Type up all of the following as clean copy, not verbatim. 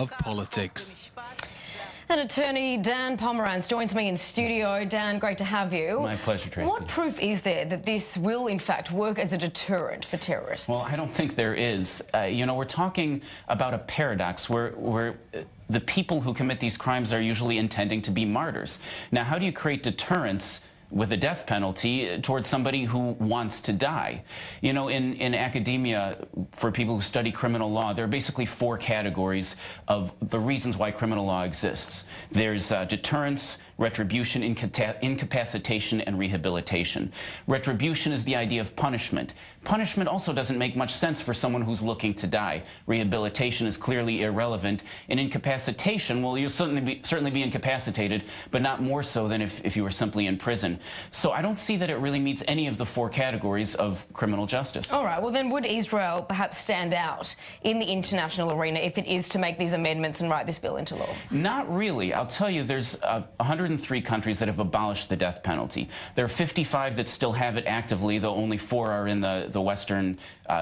of politics. And attorney Dan Pomerantz joins me in studio. Dan, great to have you. My pleasure, Tracy. What proof is there that this will, in fact, work as a deterrent for terrorists? Well, I don't think there is. You know, we're talking about a paradox where the people who commit these crimes are usually intending to be martyrs. Now, how do you create deterrence with a death penalty towards somebody who wants to die? You know, in academia, for people who study criminal law, there are basically four categories of the reasons why criminal law exists. There's deterrence, retribution, incapacitation, and rehabilitation. Retribution is the idea of punishment. Punishment also doesn't make much sense for someone who's looking to die. Rehabilitation is clearly irrelevant. And incapacitation, well, you'll certainly be incapacitated, but not more so than if you were simply in prison. So I don't see that it really meets any of the four categories of criminal justice. All right, well then would Israel perhaps stand out in the international arena if it is to make these amendments and write this bill into law? Not really. I'll tell you, there's 103 countries that have abolished the death penalty. There are 55 that still have it actively, though only 4 are in the Western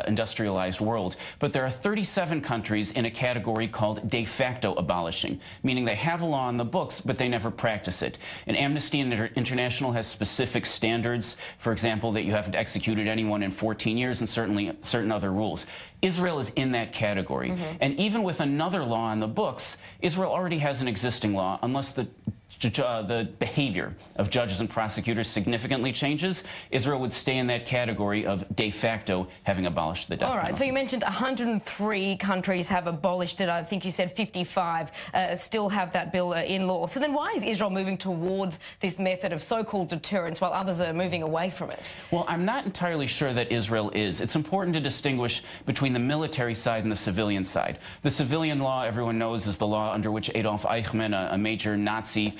industrialized world. But there are 37 countries in a category called de facto abolishing, meaning they have a law on the books, but they never practice it. And Amnesty International has specific standards, for example, that you haven't executed anyone in 14 years and certainly certain other rules. Israel is in that category. And even with another law on the books, Israel already has an existing law, unless the behavior of judges and prosecutors significantly changes. Israel would stay in that category of de facto having abolished the death penalty. All right, so you mentioned 103 countries have abolished it. I think you said 55 still have that bill in law. So then why is Israel moving towards this method of so-called deterrence while others are moving away from it? Well, I'm not entirely sure that Israel is. It's important to distinguish between the military side and the civilian side. The civilian law, everyone knows, is the law under which Adolf Eichmann, a major Nazi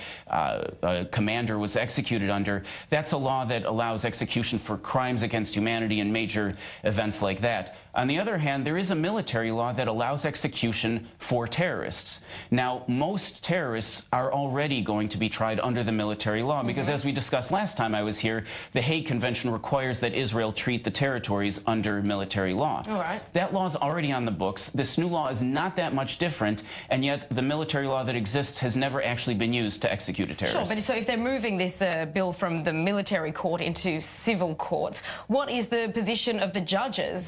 commander, was executed under. That's a law that allows execution for crimes against humanity and major events like that. On the other hand, there is a military law that allows execution for terrorists. Now, most terrorists are already going to be tried under the military law because, as we discussed last time I was here, the Hague Convention requires that Israel treat the territories under military law. All right. That law is already on the books. This new law is not that much different, and yet the military law that exists has never actually been used to execute a terrorist. Sure, but so if they're moving this bill from the military court into civil courts, what is the position of the judges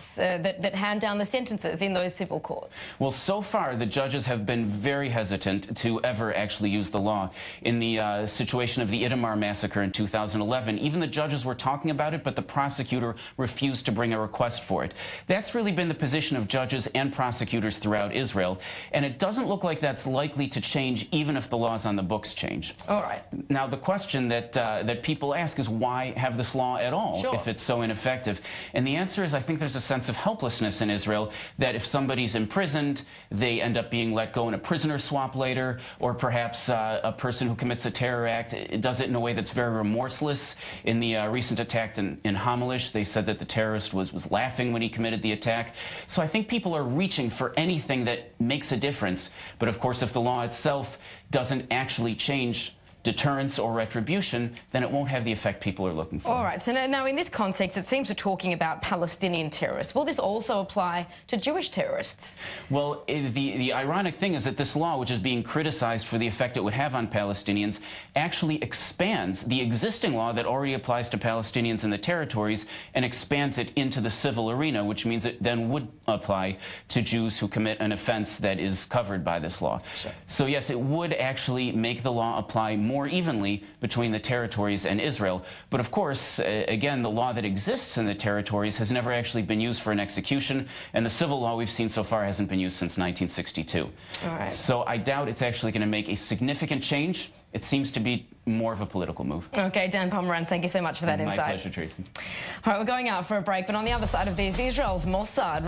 that hand down the sentences in those civil courts? Well, so far, the judges have been very hesitant to ever actually use the law. In the situation of the Itamar massacre in 2011, even the judges were talking about it, but the prosecutor refused to bring a request for it. That's really been the position of judges and prosecutors throughout Israel, and it doesn't look like that's likely to change even if the laws on the books change. All right. Now, the question that people ask is, why have this law at all if it's so ineffective? And the answer is, I think there's a sense of helplessness in Israel that if somebody's imprisoned, they end up being let go in a prisoner swap later, or perhaps a person who commits a terror act does it in a way that's very remorseless. In the recent attack in Hamalish, they said that the terrorist was laughing when he committed the attack. So I think people are reaching for anything that makes a difference. But of course, if the law itself doesn't actually change deterrence or retribution, then it won't have the effect people are looking for. All right, so now in this context, it seems we're talking about Palestinian terrorists. Will this also apply to Jewish terrorists? Well, the ironic thing is that this law, which is being criticized for the effect it would have on Palestinians, actually expands the existing law that already applies to Palestinians in the territories and expands it into the civil arena, which means it then would apply to Jews who commit an offense that is covered by this law. Sure. So yes, it would actually make the law apply more evenly between the territories and Israel. But of course, again, the law that exists in the territories has never actually been used for an execution, and the civil law we've seen so far hasn't been used since 1962. All right. So I doubt it's actually going to make a significant change. It seems to be more of a political move. Okay, Dan Pomerantz, thank you so much for that insight. My pleasure, Tracy. All right, we're going out for a break, but on the other side of this, Israel's Mossad